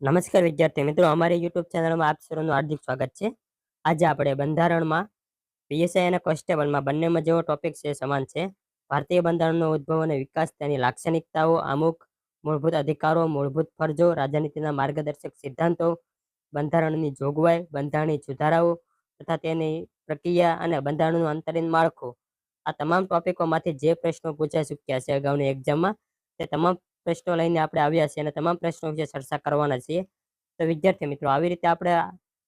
નમસ્કાર વિદ્યાર્થી મિત્રો, અમારી યુટ્યુબ ચેનલમાં આપ સૌનું હાર્દિક સ્વાગત છે. આજે આપણે બંધારણમાં પીએસઆઈ અને કોન્સ્ટેબલમાં બંનેમાં જેવો ટોપિક છે સમાન છે. ભારતીય બંધારણનો ઉદ્ભવ અને વિકાસ, તેની લાક્ષણિકતાઓ, અમુક મૂળભૂત અધિકારો, મૂળભૂત ફરજો, રાજનીતિના માર્ગદર્શક સિદ્ધાંતો, બંધારણની જોગવાઈ, બંધારણીય સુધારાઓ તથા તેની પ્રક્રિયા અને બંધારણનું અંતરીણ માળખું. આ તમામ ટોપિકોમાંથી જે પ્રશ્નો પૂછાઈ ચૂક્યા છે અગાઉની એક્ઝામમાં, તે તમામ પ્રશ્નો લઈને આપણે આવ્યા છીએ અને તમામ પ્રશ્નો વિશે ચર્ચા કરવાના છીએ. તો વિદ્યાર્થી મિત્રો, આવી રીતે આપણે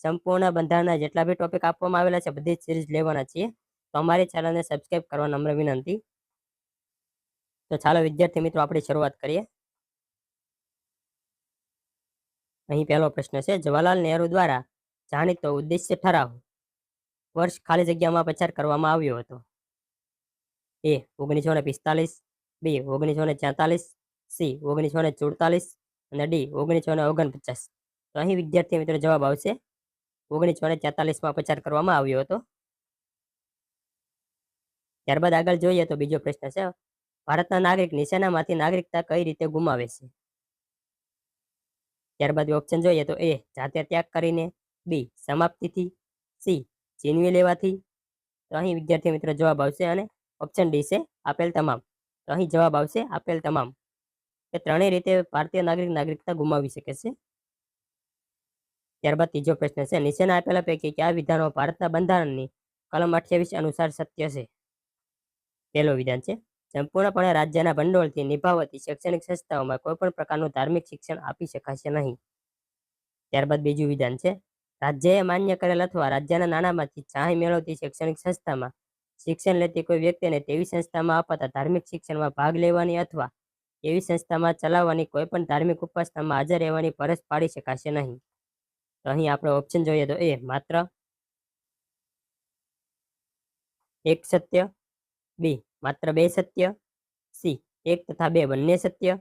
સંપૂર્ણ બંધારણના જેટલા બી ટોપિક આપવામાં આવેલા છે બધી જ સિરીઝ લેવાના છીએ. તો અમારી ચેનલને સબસ્ક્રાઇબ કરવા નમ્ર વિનંતી. તો ચાલો વિદ્યાર્થી મિત્રો, આપણે શરૂઆત કરીએ. અહીં પહેલો પ્રશ્ન છે, જવાહરલાલ નહેરુ દ્વારા જાણીતો ઉદ્દેશ્ય ઠરાવ વર્ષ ખાલી જગ્યામાં પસાર કરવામાં આવ્યો હતો. એ 1945, બી 1946, સી 1947 અને ડી 1949. તો અહીં વિદ્યાર્થી મિત્રો જવાબ આવશે 1943માં પસાર કરવામાં આવ્યો હતો. ત્યારબાદ આગળ જોઈએ તો બીજો પ્રશ્ન છે, ભારતના નાગરિક નિશાનામાંથી નાગરિકતા કઈ રીતે ગુમાવે છે? ત્યારબાદ ઓપ્શન જોઈએ તો એ જાતે ત્યાગ કરીને, બી સમાપ્તિથી, સી છીનવી લેવાથી. તો અહીં વિદ્યાર્થી મિત્રો જવાબ આવશે અને ઓપ્શન ડી છે આપેલ તમામ. તો અહીં જવાબ આવશે આપેલ તમામ. એ ત્રણેય રીતે ભારતીય નાગરિકતા ગુમાવી શકે છે. ત્યારબાદ ત્રીજો પ્રશ્ન છે, નીચેના આપેલા પૈકી કયા વિધાનો ભારતના બંધારણની કલમ 28 અનુસાર સત્ય છે? પહેલો વિધાન છે, સંપૂર્ણપણે રાજ્યના ભંડોળથી નિભાવતી શૈક્ષણિક સંસ્થાઓમાં કોઈ પણ પ્રકારનું ધાર્મિક શિક્ષણ આપી શકાશે નહીં. ત્યારબાદ બીજું વિધાન છે, રાજ્યએ માન્ય કરેલ અથવા રાજ્યના નાણાંમાંથી સહાય મેળવતી શૈક્ષણિક સંસ્થામાં શિક્ષણ લેતી કોઈ વ્યક્તિને તેવી સંસ્થામાં અપાતા ધાર્મિક શિક્ષણમાં ભાગ લેવાની અથવા એવી સંસ્થામાં ચલાવવાની કોઈ પણ ધાર્મિક ઉપાસનામાં હાજર રહેવાની ફરજ પાડી શકાશે નહીં. તો અહીં આપણે ઓપ્શન જોઈએ તો એ માત્ર એક સત્ય, બી માત્ર બે સત્ય, સી એક તથા બે બંને સત્ય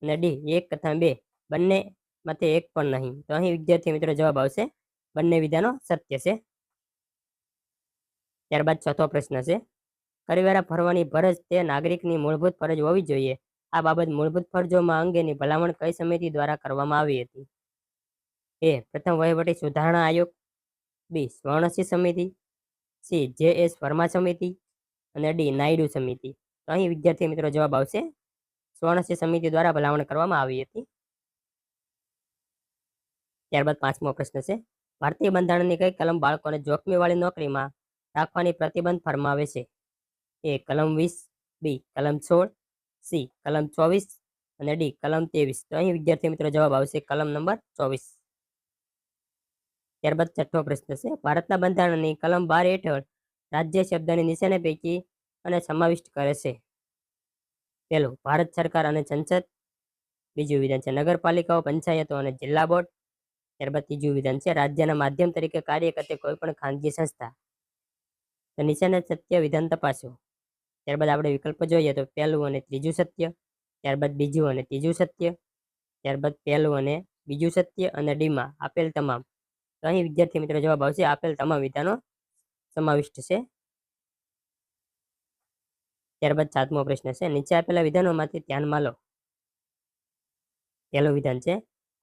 અને ડી એક તથા બે બંને માંથી એક પણ નહીં. તો અહીં વિદ્યાર્થી મિત્રો જવાબ આવશે બંને વિધાનો સત્ય છે. ત્યારબાદ ચોથો પ્રશ્ન છે, કરવેરા ભરવાની ફરજ તે નાગરિકની મૂળભૂત ફરજ હોવી જોઈએ. આ બાબત મૂળભૂત ફરજોમાં અંગેની ભલામણ કઈ સમિતિ દ્વારા કરવામાં આવી હતી? એ પ્રથમ વહીવટી સુધારણા આયોગ, બી સ્વર્ણસિંહ સમિતિ, સી જે.એસ. વર્મા સમિતિ અને ડી નાયડુ સમિતિ. તો અહીં વિદ્યાર્થી મિત્રો જવાબ આવશે સ્વર્ણસિંહ સમિતિ દ્વારા ભલામણ કરવામાં આવી હતી. ત્યારબાદ પાંચમો પ્રશ્ન છે, ભારતીય બંધારણની કઈ કલમ બાળકોને જોખમીવાળી નોકરીમાં રાખવાની પ્રતિબંધ ફરમાવે છે? એ કલમ 20, બી કલમ 16, સી કલમ 24 અને ડી કલમ 23. તો અહીં વિદ્યાર્થી મિત્રો જવાબ આવશે કલમ નંબર 24. ત્યારબાદ છઠ્ઠો પ્રશ્ન છે, ભારતના બંધારણની કલમ 12 હેઠળ રાજ્ય શબ્દની નિશાની પૈકી અને સમાવિષ્ટ કરે છે? પહેલું ભારત સરકાર અને સંસદ, બીજું વિધાન છે નગરપાલિકાઓ, પંચાયતો અને જિલ્લા બોર્ડ. ત્યારબાદ ત્રીજું વિધાન છે રાજ્યના માધ્યમ તરીકે કાર્ય કરતી કોઈ પણ ખાનગી સંસ્થા. તો નીચેના સત્ય વિધાન તપાસો. ત્યારબાદ આપણે વિકલ્પ જોઈએ તો પહેલું અને ત્રીજું સત્ય, ત્યારબાદ બીજું અને ત્રીજું સત્ય, ત્યારબાદ પહેલું અને બીજું સત્ય અને ડીમાં આપેલ તમામ. તો અહીં વિદ્યાર્થી મિત્રો જવાબ આવશે આપેલ તમામ વિધાનો સમાવિષ્ટ છે. ત્યારબાદ સાતમો પ્રશ્ન છે, નીચે આપેલા વિધાનોમાંથી ધ્યાનમાં લો. પહેલું વિધાન છે,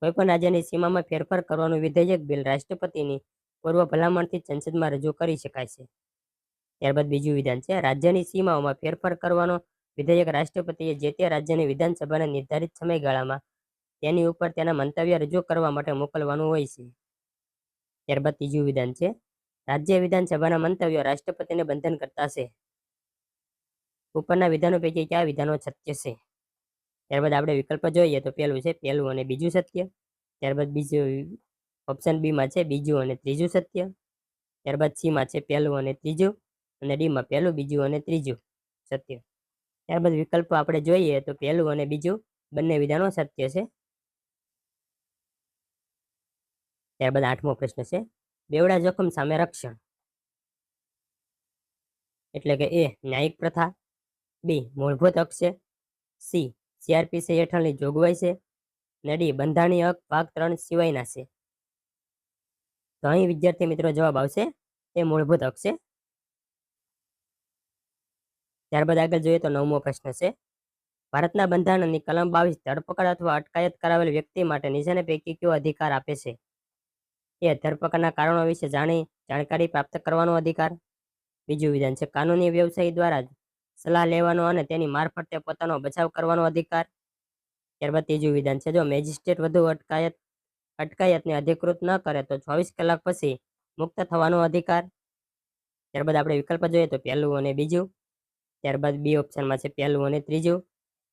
કોઈ પણ રાજ્યની સીમામાં ફેરફાર કરવાનું વિધેયક બિલ રાષ્ટ્રપતિની પૂર્વ ભલામણથી સંસદમાં રજૂ કરી શકાય છે. ત્યારબાદ બીજું વિધાન છે, રાજ્યની સીમાઓમાં ફેરફાર કરવાનો વિધેયક રાષ્ટ્રપતિએ જે તે રાજ્યની વિધાનસભાને નિર્ધારિત સમયગાળામાં તેની ઉપર તેના મંતવ્ય રજૂ કરવા માટે મોકલવાનું હોય છે. ત્યારબાદ ત્રીજું વિધાન છે, રાજ્ય વિધાનસભાના મંતવ્યો રાષ્ટ્રપતિને બંધન કરતા છે. ઉપરના વિધાનો પૈકી કયા વિધાનો સત્ય છે? ત્યારબાદ આપણે વિકલ્પ જોઈએ તો પહેલું છે પહેલું અને બીજું સત્ય, ત્યારબાદ બીજું ઓપ્શન બીમાં છે બીજું અને ત્રીજું સત્ય, ત્યારબાદ સીમાં છે પહેલું અને ત્રીજું અને ડીમાં પહેલું, બીજું અને ત્રીજું સત્ય. ત્યારબાદ વિકલ્પ આપણે જોઈએ તો પહેલું અને બીજું બંને વિધાનો સત્ય છે. ત્યારબાદ આઠમો પ્રશ્ન છે, બેવડા જોખમ સામે રક્ષણ એટલે કે એ ન્યાયિક પ્રથા, બી મૂળભૂત હક છે, સી સીઆરપીસી હેઠળની જોગવાઈ છે અને ડી બંધારણીય હક ભાગ 3 સિવાયના છે. તો અહીં વિદ્યાર્થી મિત્રો જવાબ આવશે એ મૂળભૂત હક છે. ત્યારબાદ આગળ જોઈએ તો નવમો પ્રશ્ન છે, ભારતના બંધારણની કલમ 22 ધરપકડ અથવા અટકાયત કરાવેલ વ્યક્તિ માટે નીચેના પૈકી કયો અધિકાર આપે છે? એ ધરપકડના કારણો વિશે જાણકારી પ્રાપ્ત કરવાનો અધિકાર. બીજું વિધાન છે કાનૂની વ્યવસાયી દ્વારા સલાહ લેવાનો અને તેની મારફતે પોતાનો બચાવ કરવાનો અધિકાર. ત્યારબાદ ત્રીજું વિધાન છે જો મેજિસ્ટ્રેટ વધુ અટકાયતને અધિકૃત ન કરે તો 24 કલાક પછી મુક્ત થવાનો અધિકાર. ત્યારબાદ આપણે વિકલ્પ જોઈએ તો પહેલું અને બીજું. ત્યારબાદ બી ઓપ્શનમાં છે પહેલું અને ત્રીજું.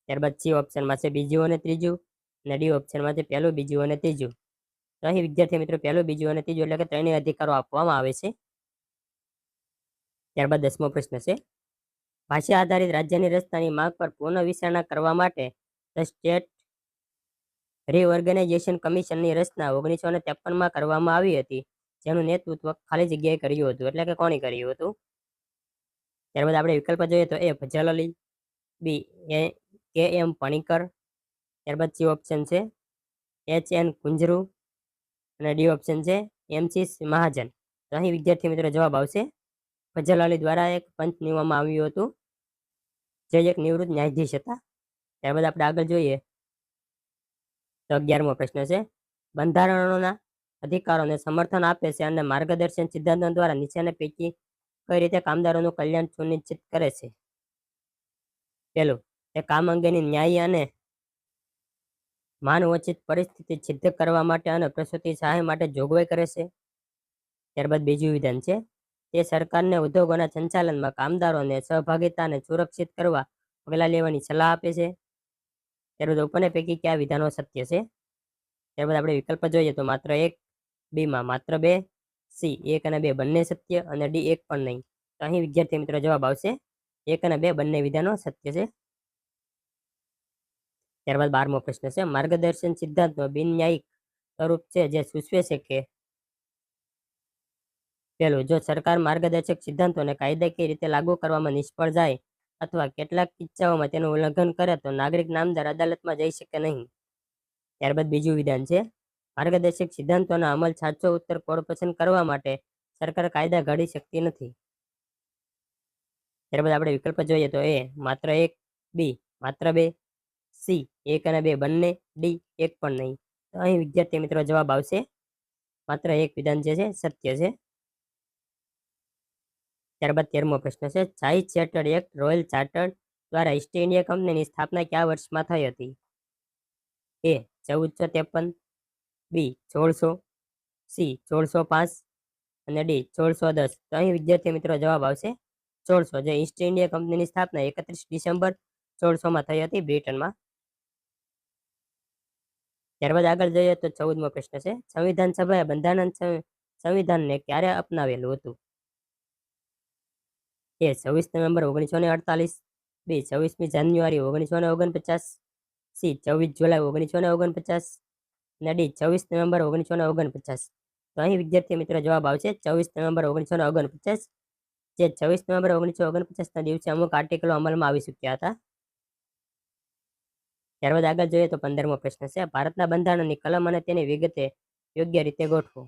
ત્યારબાદ સી ઓપ્શનમાં છે બીજું અને ત્રીજું. અને ડી ઓપ્શનમાં છે પહેલું, બીજું અને ત્રીજું. તો અહીં વિદ્યાર્થી મિત્રો પહેલું, બીજું અને ત્રીજું એટલે કે ત્રણેય અધિકારો આપવામાં આવે છે. ત્યારબાદ 10મો પ્રશ્ન છે ભાષા આધારિત રાજ્યની રચનાની માંગ પર પુનઃ વિચારણા કરવા માટે ધ સ્ટેટ રીઓર્ગેનાઇઝેશન કમિશનની રચના 1953માં કરવામાં આવી હતી, જેનું નેતૃત્વ ખાલી જગ્યાએ કર્યું હતું, એટલે કે કોણે કર્યું હતું? ત્યારબાદ આપણે વિકલ્પ જોઈએ તો એ ફજલ અલી, બી કે એમ પણીકર, ત્યારબાદ સી ઓપ્શન છે એચ.એન. કુંજરુ અને ડી ઓપ્શન છે એમ.સી. મહાજન. તો અહીં વિદ્યાર્થી મિત્રો જવાબ આવશે ફજલ અલી દ્વારા એક પંચ નિમવામાં આવ્યું હતું, જે એક નિવૃત્ત ન્યાયાધીશ હતા. ત્યારબાદ આપણે આગળ જોઈએ તો 11મો પ્રશ્ન છે બંધારણોના અધિકારોને સમર્થન આપે છે અને માર્ગદર્શન સિદ્ધાંતો દ્વારા નીચેના પૈકી કઈ રીતે કામદારોનું કલ્યાણ સુનિશ્ચિત કરે છે? પહેલું, તે કામ અંગેની ન્યાયી અને માનવોચિત પરિસ્થિતિ સિદ્ધ કરવા માટે અને પ્રસૂતિ સહાય માટે જોગવાઈ કરે છે. ત્યારબાદ બીજું વિધાન છે તે સરકારને ઉદ્યોગોના સંચાલનમાં કામદારોને સહભાગિતાને સુરક્ષિત કરવા પગલાં લેવાની સલાહ આપે છે. ત્યારબાદ ઉપરના પૈકી કયા વિધાનો સત્ય છે? ત્યારબાદ આપણે વિકલ્પ જોઈએ તો માત્ર એક, બીમાં માત્ર બે, સી 1 અને 2 બંને સત્ય અને ડી 1 પણ નહીં. તો અહીં વિદ્યાર્થી મિત્રો જવાબ આવશે 1 અને 2 બંને વિધાનો સત્ય છે. ત્યારબાદ 12મો પ્રશ્ન છે માર્ગદર્શન સિદ્ધાંતનો બિન ન્યાયિક સ્વરૂપ છે જે સૂચવે છે કે પહેલું, જો સરકાર માર્ગદર્શક સિદ્ધાંતોને કાયદાકીય રીતે લાગુ કરવામાં નિષ્ફળ જાય અથવા કેટલાક કિસ્સાઓમાં તેનું ઉલ્લંઘન કરે તો નાગરિક નામદાર અદાલતમાં જઈ શકે નહીં. ત્યારબાદ બીજું વિધાન છે માર્ગદર્શક સિદ્ધાંતોના અમલ સાચો ઉત્તર કોડ પસંદ કરવા માટે સરકાર કાયદા ઘડી શકતી નથી. ત્યારબાદ આપણે વિકલ્પ જોઈએ તો એ માત્ર એક, બી માત્ર બે, સી 1 અને 2 બંને, ડી 1 પણ નહીં. તો અહીં વિદ્યાર્થી મિત્રો જવાબ આવશે માત્ર એક વિધાન જે છે સત્ય છે. ત્યારબાદ 13મો પ્રશ્ન છે child chartered act royal chartered દ્વારા ઈસ્ટ ઇન્ડિયા કંપનીની સ્થાપના કયા વર્ષમાં થઈ હતી? એ 1453, બી 1600, સી 1605 અને ડી 1610. તો અહીં વિદ્યાર્થી મિત્રો જવાબ આવશે 1600, જે ઈસ્ટ ઇન્ડિયા કંપનીની સ્થાપના 31 ડિસેમ્બર 1600માં થઈ હતી બ્રિટનમાં. ત્યારબાદ આગળ જોઈએ તો 14મો પ્રશ્ન છે સંવિધાન સભાએ સંવિધાનને ક્યારે અપનાવેલું હતું? એ 26 નવેમ્બર 1948, બી 26મી જાન્યુઆરી 1949, સી 24 જુલાઈ 1949 અને ડી 26 નવેમ્બર 1949. તો અહીં વિદ્યાર્થી મિત્રો જવાબ આવશે 24 નવેમ્બર 1949, જે 26 નવેમ્બર 1949ના દિવસે અમુક આર્ટિકલો અમલમાં આવી ચૂક્યા હતા. ત્યારબાદ આગળ જોઈએ તો 15મો પ્રશ્ન છે ભારતના બંધારણની કલમ અને તેની વિગતે યોગ્ય રીતે ગોઠવો.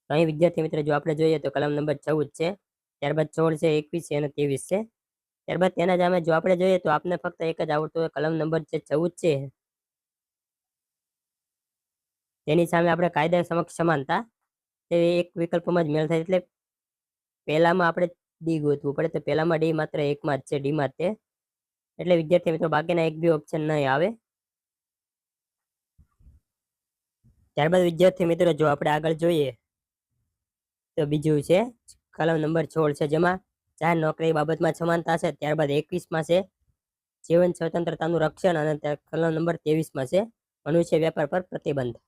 તો અહીં વિદ્યાર્થી મિત્રો જો આપણે જોઈએ તો કલમ નંબર 14 છે, ત્યારબાદ 16 છે, 21 છે અને 23 છે. ત્યારબાદ તેના સામે જો આપણે જોઈએ તો આપને ફક્ત એક જ આવડતું હોય કલમ નંબર જે 14 છે તેની સામે આપણે કાયદા સમક્ષ સમાનતા તે એક વિકલ્પમાં જ મેળ થાય, એટલે પહેલામાં આપણે ડી ગોતવું પડે, તો પહેલામાં ડી માત્ર એકમાં જ છે, ડીમાં જ છે, એટલે વિદ્યાર્થી મિત્રો બાકીના એક બી ઓપ્શન નહીં આવે. ત્યારબાદ વિદ્યાર્થી મિત્રો જો આપણે આગળ જોઈએ તો બીજું છે કલમ નંબર 16 છે જેમાં જાહેર નોકરી બાબતમાં સમાનતા છે. ત્યારબાદ 21માં છે જીવન સ્વતંત્રતાનું રક્ષણ અને કલમ નંબર 23માં છે મનુષ્ય વેપાર પર પ્રતિબંધ.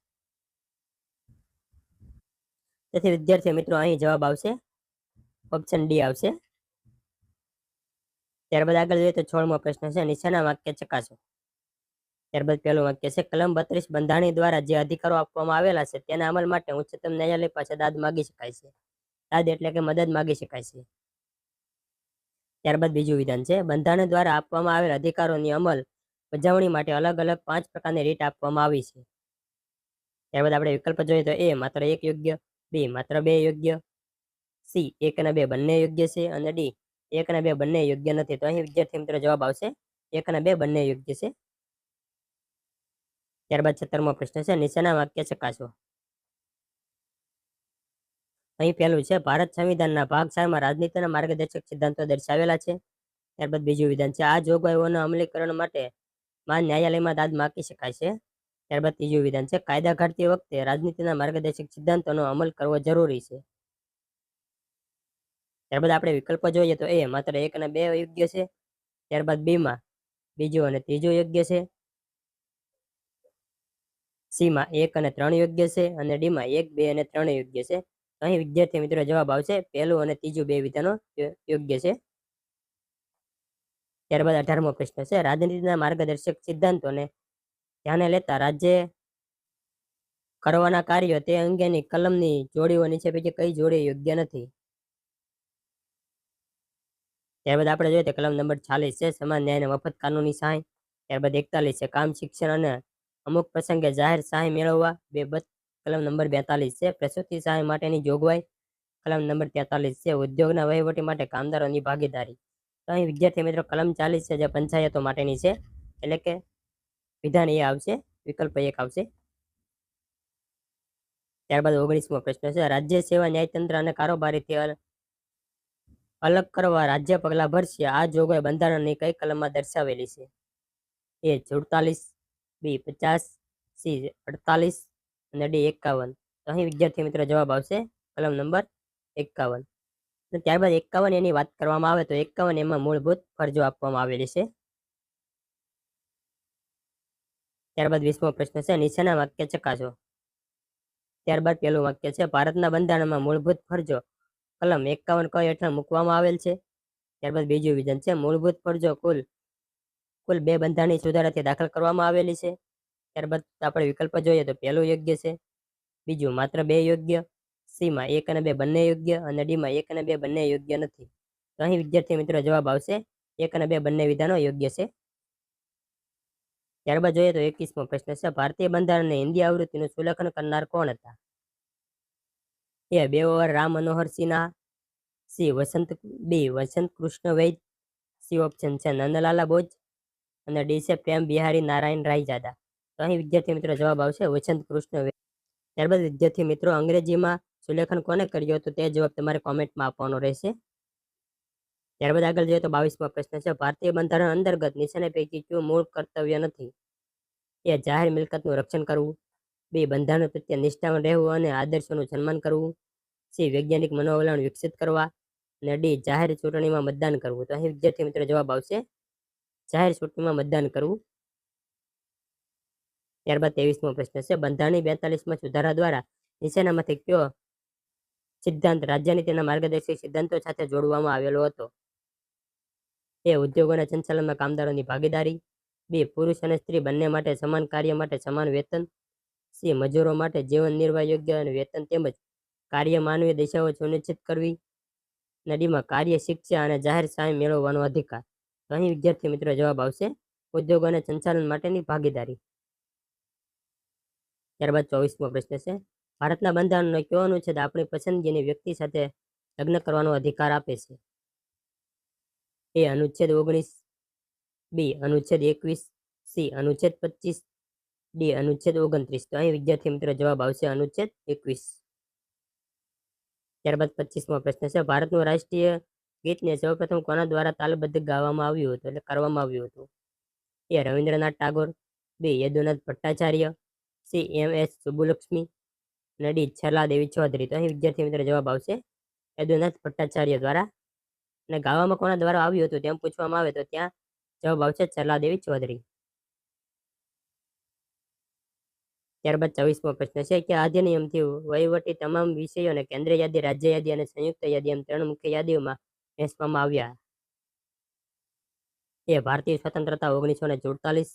તેથી વિદ્યાર્થી મિત્રો અહીં જવાબ આવશે ઓપ્શન ડી આવશે. ત્યારબાદ આગળ જોઈએ તો 16મો પ્રશ્ન છે નીચેના વાક્ય ચકાસો. ત્યારબાદ પહેલું વાક્ય છે કલમ 32 બંધારણી દ્વારા જે અધિકારો આપવામાં આવેલા છે તેના અમલ માટે ઉચ્ચતમ ન્યાયાલય પાસે દાદ માગી શકાય છે. દાદ એટલે કે મદદ માગી શકાય છે. ત્યારબાદ બીજું વિધાન છે બંધારણ દ્વારા આપવામાં આવેલ અધિકારોની અમલ બજાવણી માટે અલગ અલગ 5 પ્રકારની રીત આપવામાં આવી છે. ત્યારબાદ આપણે વિકલ્પ જોઈએ તો એ માત્ર એક યોગ્ય, બી માત્ર બે યોગ્ય, સી 1 અને 2 બંને યોગ્ય છે અને ડી 1 અને 2 બંને યોગ્ય નથી. તો અહીં વિદ્યાર્થી મિત્રો જવાબ આવશે 1 અને 2 બંને યોગ્ય છે. ત્યારબાદ 17મો પ્રશ્ન છે નીચેના વાક્ય ચકાસો. અહીં પહેલું છે ભારત સંવિધાનના ભાગ 4માં રાજનીતિના માર્ગદર્શક સિદ્ધાંતો દર્શાવેલા છે. ત્યારબાદ બીજું વિધાન છે આ જોગવાઈઓના અમલીકરણ માટે માન ન્યાયાલયમાં દાદ માગી શકાય છે. ત્યારબાદ ત્રીજું વિધાન છે કાયદા ઘડતી વખતે રાજનીતિના માર્ગદર્શક સિદ્ધાંતોનો અમલ કરવો જરૂરી છે. ત્યારબાદ આપણે વિકલ્પો જોઈએ તો એ માત્ર 1 અને 2 યોગ્ય છે. ત્યારબાદ બીમાં બીજું અને ત્રીજું યોગ્ય છે. સીમાં 1 અને 3 યોગ્ય છે અને ડીમાં 1, 2 અને 3 યોગ્ય છે. અહીં વિદ્યાર્થી મિત્રો જવાબ આવશે પહેલું અને ત્રીજું 2 વિધાનો યોગ્ય છે. ત્યારબાદ 18મો પ્રશ્ન છે રાજનીતિના માર્ગદર્શક સિદ્ધાંતોને ધ્યાને લેતા રાજ્ય કરવાના કાર્યો તે અંગેની કલમની જોડીઓ નીચે પૈકી કઈ જોડી યોગ્ય નથી. ત્યારબાદ આપણે જોઈએ તો કલમ નંબર 46 છે સમાન ન્યાયને મફત કાનૂની સહાય. ત્યારબાદ 41 છે કામ શિક્ષણ અને અમુક પ્રસંગે જાહેર સહાય મેળવવા. કલમ નંબર 42 છે પ્રસૂતિ સહાય માટેની જોગવાઈ. કલમ નંબર 43 છે ઉદ્યોગના વહીવટી માટે કામદારોની ભાગીદારી. તો અહીં વિદ્યાર્થી મિત્રો કલમ 40 છે જે પંચાયતો માટેની છે એટલે કે વિધાન એ આવશે, વિકલ્પ 1 આવશે. ત્યારબાદ 19મો પ્રશ્ન છે રાજ્ય સેવા ન્યાયતંત્ર અને કારોબારીથી અલગ કરવા રાજ્ય પગલાં ભરશે આ જોગવાઈ બંધારણની કઈ કલમમાં દર્શાવેલી છે? એ 47, બી 50, સી 48 અને ડી 51. તો અહીં વિદ્યાર્થી મિત્રો જવાબ આવશે કલમ નંબર 51. ત્યારબાદ 51 એની વાત કરવામાં આવે તો 51 એમાં મૂળભૂત ફરજો આપવામાં આવેલી છે. ત્યારબાદ 20મો પ્રશ્ન છે નીચેના વાક્ય ચકાસો. ત્યારબાદ પહેલું વાક્ય છે ભારતના બંધારણમાં મૂળભૂત ફરજો કલમ 51 ક હેઠળ મૂકવામાં આવેલ છે. ત્યારબાદ બીજું વિધાન છે મૂળભૂત ફરજો કુલ 2 બંધારણીય સુધારાથી દાખલ કરવામાં આવેલી છે. ત્યારબાદ આપણે વિકલ્પ જોઈએ તો પહેલું યોગ્ય છે, બીજું માત્ર 2 યોગ્ય, સીમાં 1 અને 2 બંને યોગ્ય અને ડીમાં 1 અને 2 બંને યોગ્ય નથી. તો અહીં વિદ્યાર્થી મિત્રો જવાબ આવશે 1 અને 2 બંને વિધાનો યોગ્ય છે. ત્યારબાદ જોઈએ તો 21મો પ્રશ્ન છે ભારતીય બંધારણની હિન્દી આવૃત્તિનું સુલેખન કરનાર કોણ હતા? એ બેઓર રામ મનોહર સિન્હા, સી વસંત કૃષ્ણ વૈદ, સી ઓપ્શન છે નંદલાલા બોઝ અને ડી છે પ્રેમ બિહારી નારાયણ રાયજાદા. તો અહીં વિદ્યાર્થી મિત્રો જવાબ આવશે વસંત કૃષ્ણ વૈદ. ત્યારબાદ વિદ્યાર્થી મિત્રો અંગ્રેજીમાં સુલેખન કોને કર્યું હતું તે જવાબ તમારે કોમેન્ટમાં આપવાનો રહેશે. ત્યારબાદ આગળ જોઈએ તો 22મો પ્રશ્ન છે ભારતીય બંધારણ અંતર્ગત નીચેના પૈકી કયું મૂળ કર્તવ્ય નથી? એ જાહેર મિલકતનું રક્ષણ કરવું, બી બંધારણ પ્રત્યે નિષ્ઠાવાન રહેવું અને આદર્શોનું સન્માન કરવું, સી વૈજ્ઞાનિક મનોવલણ વિકસિત કરવા અને ડી જાહેર ચૂંટણીમાં મતદાન કરવું. તો અહીં વિદ્યાર્થી મિત્રો જવાબ આવશે જાહેર ચૂંટણીમાં મતદાન કરવું. ત્યારબાદ 23મો પ્રશ્ન છે બંધારણની 42માં સુધારા દ્વારા નીચેનામાંથી કયો સિદ્ધાંત રાજ્યની તેના માર્ગદર્શક સિદ્ધાંતો સાથે જોડવામાં આવેલો હતો? એ ઉદ્યોગોના સંચાલનમાં કામદારોની ભાગીદારી, બી પુરુષ અને સ્ત્રી બંને માટે સમાન કાર્ય માટે સમાન વેતન, સી મજૂરો માટે જીવન નિર્વાહ યોગ્ય અને વેતન તેમજ કાર્ય માનવીય દિશાઓ સુનિશ્ચિત કરવી, નદીમાં કાર્ય શિક્ષા અને જાહેર સહાય મેળવવાનો અધિકાર. તો અહીં વિદ્યાર્થી મિત્રો જવાબ આવશે ઉદ્યોગો અને સંચાલન માટેની ભાગીદારી. ત્યારબાદ 24મો પ્રશ્ન છે ભારતના બંધારણનો કયો અનુચ્છેદ આપણી પસંદગીની વ્યક્તિ સાથે લગ્ન કરવાનો અધિકાર આપે છે? એ અનુચ્છેદ 19, બી અનુચ્છેદ 21, સી અનુચ્છેદ 25, ડી અનુચ્છેદ 29. તો અહીં વિદ્યાર્થી મિત્રો જવાબ આવશે અનુચ્છેદ 21. ત્યારબાદ 25મો પ્રશ્ન છે ભારતનું રાષ્ટ્રીય ગીતને સૌપ્રથમ કોના દ્વારા તાલબદ્ધ ગાવામાં આવ્યું હતું એટલે કરવામાં આવ્યું હતું? એ રવિન્દ્રનાથ ટાગોર, બી યદુનાથ ભટ્ટાચાર્ય, સી એમ.એસ. સુબ્બુલક્ષ્મી અને ડી છેલ્લાદેવી ચૌધરી. તો અહીં વિદ્યાર્થી મિત્રો જવાબ આવશે યદુનાથ ભટ્ટાચાર્ય દ્વારા. અને ગાવામાં કોના દ્વારા આવ્યું હતું તેમ પૂછવામાં આવે તો ત્યાં જવાબ આવશે છેલ્લાદેવી ચૌધરી. ત્યારબાદ 24મો પ્રશ્ન છે કે આ અધિનિયમથી વહીવટી તમામ વિષયોને કેન્દ્રીય યાદી, રાજ્ય યાદી અને સંયુક્ત યાદી એમ 3 મુખ્ય યાદીઓમાં વહેંચવામાં આવ્યા. એ ભારતીય સ્વતંત્રતા 1947,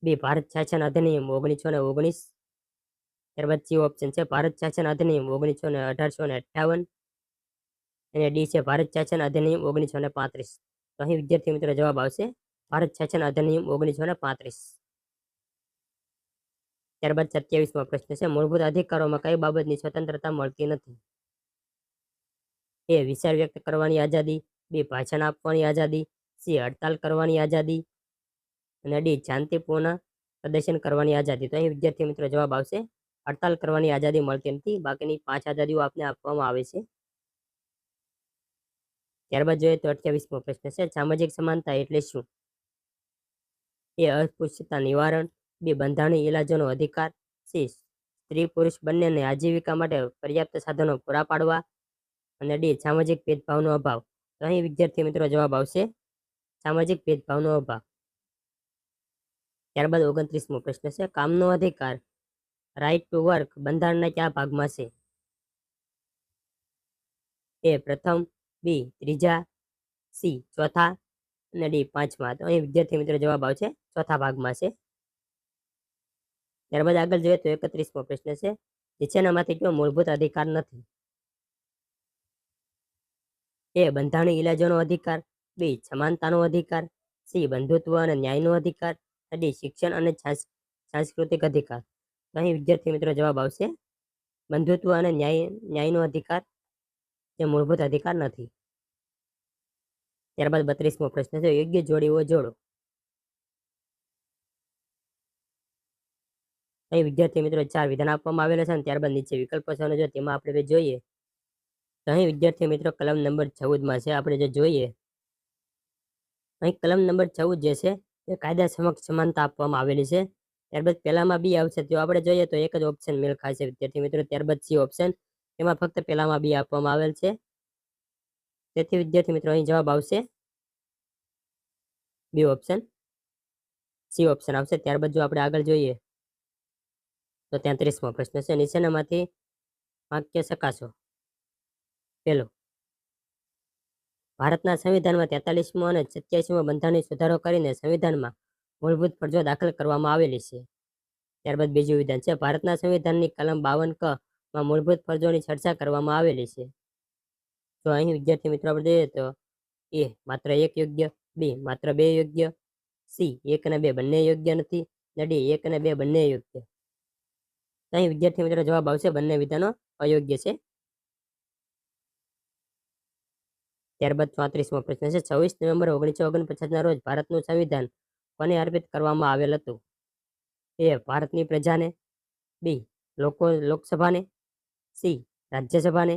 બી ભારત શાસન અધિનિયમ 1919, ત્યારબાદ સી ઓપ્શન છે ભારત શાસન અધિનિયમ 1858 અને ડી છે ભારત શાસન અધિનિયમ 1935. તો અહીં વિદ્યાર્થી મિત્રો જવાબ આવશે ભારત શાસન અધિનિયમ 1935. ત્યારબાદ 27મો પ્રશ્ન છે મૂળભૂત અધિકારોમાં કઈ બાબતની સ્વતંત્રતા મળતી નથી? એ વિચાર વ્યક્ત કરવાની આઝાદી, બી ભાષણ આપવાની આઝાદી, સી હડતાલ કરવાની આઝાદી અને ડી શાંતિપૂર્ણ પ્રદર્શન કરવાની આઝાદી. તો અહીં વિદ્યાર્થી મિત્રો જવાબ આવશે હડતાલ કરવાની આઝાદી મળતી નથી, બાકીની 5 આઝાદીઓ આપને આપવામાં આવે છે. ત્યારબાદ જોઈએ તો 28મો પ્રશ્ન છે, સામાજિક સમાનતા એટલે શું? એ અસ્પૃશ્યતા નિવારણ, બી બંધારણીય ઇલાજોનો અધિકાર, સી સ્ત્રી પુરુષ બંનેને આજીવિકા માટે પર્યાપ્ત સાધનો પૂરા પાડવા અને ડી સામાજિક ભેદભાવનો અભાવ. તો અહીં વિદ્યાર્થી મિત્રો જવાબ આવશે સામાજિક ભેદભાવનો અભાવ. ત્યારબાદ 29મો પ્રશ્ન છે, કામનો અધિકાર રાઇટ ટુ વર્ક બંધારણના કયા ભાગમાં છે? એ પ્રથમ, બી ત્રીજા, સી ચોથા અને ડી પાંચમા. તો અહીં વિદ્યાર્થી મિત્રો જવાબ આવશે ચોથા ભાગમાં છે. ત્યારબાદ આગળ જોઈએ તો 31મો પ્રશ્ન છે, નીચેનામાંથી કયો મૂળભૂત અધિકાર નથી? એ બંધારણીય ઇલાજોનો અધિકાર, બી સમાનતાનો અધિકાર, સી બંધુત્વ અને ન્યાયનો અધિકાર, ડી શિક્ષણ અને સાંસ્કૃતિક અધિકાર. તો અહીં વિદ્યાર્થી મિત્રો જવાબ આવશે બંધુત્વ અને ન્યાયનો અધિકાર જે મૂળભૂત અધિકાર નથી. ત્યારબાદ 32મો પ્રશ્ન છે, યોગ્ય જોડીઓ જોડો. અહીં વિદ્યાર્થી મિત્રો 4 વિધાન આપવામાં આવેલા છે અને ત્યારબાદ નીચે વિકલ્પો છે, જો તેમાં આપણે જોઈએ તો અહીં વિદ્યાર્થી મિત્રો કલમ નંબર 14માં છે. આપણે જે જોઈએ અહીં કલમ નંબર 14 જે છે એ કાયદા સમક્ષ સમાનતા આપવામાં આવેલી છે. ત્યારબાદ પહેલામાં બી આવશે, જો આપણે જોઈએ તો એક જ ઓપ્શન મેળ ખાય છે વિદ્યાર્થી મિત્રો. ત્યારબાદ સી ઓપ્શન, એમાં ફક્ત પહેલામાં બી આપવામાં આવેલ છે. તેથી વિદ્યાર્થી મિત્રો અહીં જવાબ આવશે બી ઓપ્શન, સી ઓપ્શન આવશે. ત્યારબાદ જો આપણે આગળ જોઈએ તો 33મો પ્રશ્ન છે, નીચેનામાંથી વાક્ય ચકાસો. પહેલો, ભારતના સંવિધાનમાં 43મો અને 87મો બંધારણીય સુધારો કરીને સંવિધાનમાં મૂળભૂત ફરજો દાખલ કરવામાં આવેલી છે. ત્યારબાદ બીજું વિધાન છે, ભારતના સંવિધાનની કલમ 52 ક માં મૂળભૂત ફરજોની ચર્ચા કરવામાં આવેલી છે. તો અહીં વિદ્યાર્થી મિત્રો આપણે જોઈએ તો એ માત્ર 1 યોગ્ય, બી માત્ર 2 યોગ્ય, સી 1 અને 2 બંને યોગ્ય નથી અને ડી 1 અને 2 બંને યોગ્ય. તો અહીં વિદ્યાર્થી મિત્રો જવાબ આવશે બંને વિધાનો અયોગ્ય છે. ત્યારબાદ 34મો પ્રશ્ન છે, 26 નવેમ્બર 1949ના રોજ ભારતનું સંવિધાન કોને અર્પિત કરવામાં આવેલ હતું? એ ભારતની પ્રજાને, બી લોકસભાને, સી રાજ્યસભાને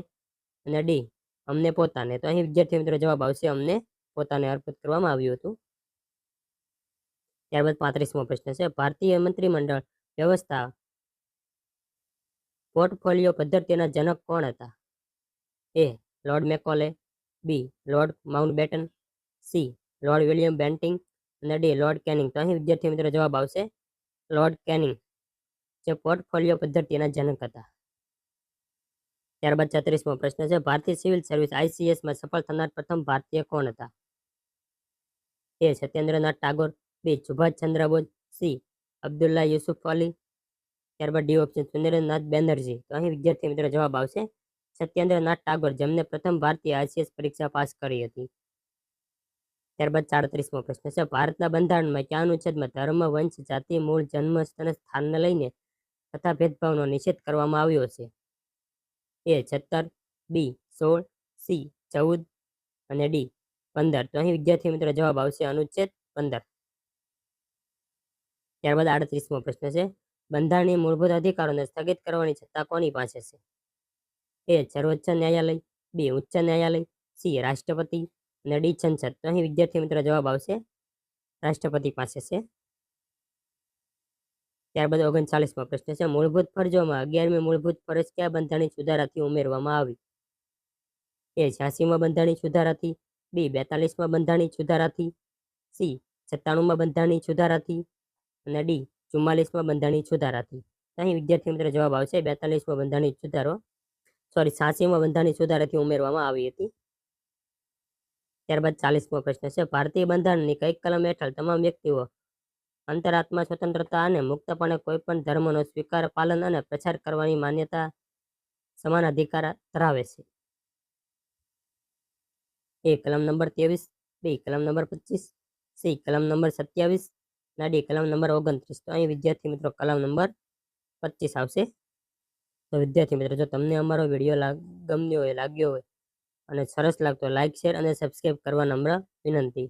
અને ડી અમને પોતાને. તો અહીં વિદ્યાર્થી મિત્રો જવાબ આવશે અમને પોતાને અર્પિત કરવામાં આવ્યું હતું. ત્યારબાદ 35મો પ્રશ્ન છે, ભારતીય મંત્રીમંડળ વ્યવસ્થા પોર્ટફોલિયો પદ્ધતિના જનક કોણ હતા? A Lord Macaulay, B Lord Mountbatten, C Lord William Bentinck અને ડી લોર્ડ કેનિંગ. તો અહીં વિદ્યાર્થી મિત્રો જવાબ આવશે લોર્ડ કેનિંગ, જે પોર્ટફોલિયો પદ્ધતિના જનક હતા. ત્યારબાદ 36મો પ્રશ્ન છે, ભારતીય સિવિલ સર્વિસ ICSમાં સફળ થનાર પ્રથમ ભારતીય કોણ હતા? એ સત્યેન્દ્રનાથ ટાગોર, બી સુભાષચંદ્ર બોઝ, સી અબ્દુલ્લા યુસુફ અલી, ત્યારબાદ ડી ઓપ્શન સુરેન્દ્રનાથ બેનર્જી. તો અહીં વિદ્યાર્થી મિત્રો જવાબ આવશે સત્યેન્દ્રનાથ ટાગોર, જેમને પ્રથમ ભારતીય ICS પરીક્ષા પાસ કરી હતી. ત્યારબાદ 37મો પ્રશ્ન છે, ભારતના બંધારણમાં કયા અનુચ્છેદમાં ધર્મ, વંશ, જાતિ, મૂળ, જન્મ અને સ્થાનને લઈને તથા ભેદભાવનો નિષેધ કરવામાં આવ્યો છે? એ 17, બી 16, સી 14 અને ડી 15. તો અહીં વિદ્યાર્થી મિત્રો જવાબ આવશે અનુચ્છેદ 15. ત્યારબાદ 38મો પ્રશ્ન છે, બંધારણીય મૂળભૂત અધિકારોને સ્થગિત કરવાની સત્તા કોની પાસે છે? એ સર્વોચ્ચ ન્યાયાલય, બી ઉચ્ચ ન્યાયાલય, સી રાષ્ટ્રપતિ અને ડી સંસદ. તો અહીં વિદ્યાર્થી મિત્રો જવાબ આવશે રાષ્ટ્રપતિ પાસે છે. ત્યારબાદ 39મો પ્રશ્ન છે, મૂળભૂત ફરજોમાં 11મી મૂળભૂત ફરજ કયા બંધારણીય સુધારાથી ઉમેરવામાં આવી? એ 86મા બંધારણીય સુધારાથી, બી 42મા બંધારણીય સુધારાથી, સી 97મા બંધારણીય સુધારાથી અને ડી 44મા બંધારણીય સુધારાથી. અહીં વિદ્યાર્થી મિત્રો જવાબ આવશે 42મા બંધારણીય સુધારો, 86મા બંધારણીય સુધારાથી ઉમેરવામાં આવી હતી. ત્યારબાદ 40મો પ્રશ્ન છે, ભારતીય બંધારણની કઈ કલમ હેઠળ તમામ વ્યક્તિઓ અંતરાત્મા સ્વતંત્રતા અને મુક્તપણે કોઈ પણ ધર્મનો સ્વીકાર, પાલન અને પ્રચાર કરવાની માન્યતા સમાન અધિકાર ધરાવે છે? એ કલમ નંબર 23, બી કલમ નંબર 25, સી કલમ નંબર 27 અને ડી કલમ નંબર 29. તો અહીં વિદ્યાર્થી મિત્રો કલમ નંબર 25 આવશે. તો વિદ્યાર્થી મિત્રો જો તમને અમારો વિડીયો લાગ્યો હોય અને સરસ લાગતો લાઇક શેર અને સબસ્ક્રાઇબ કરવા નમ્ર વિનંતી.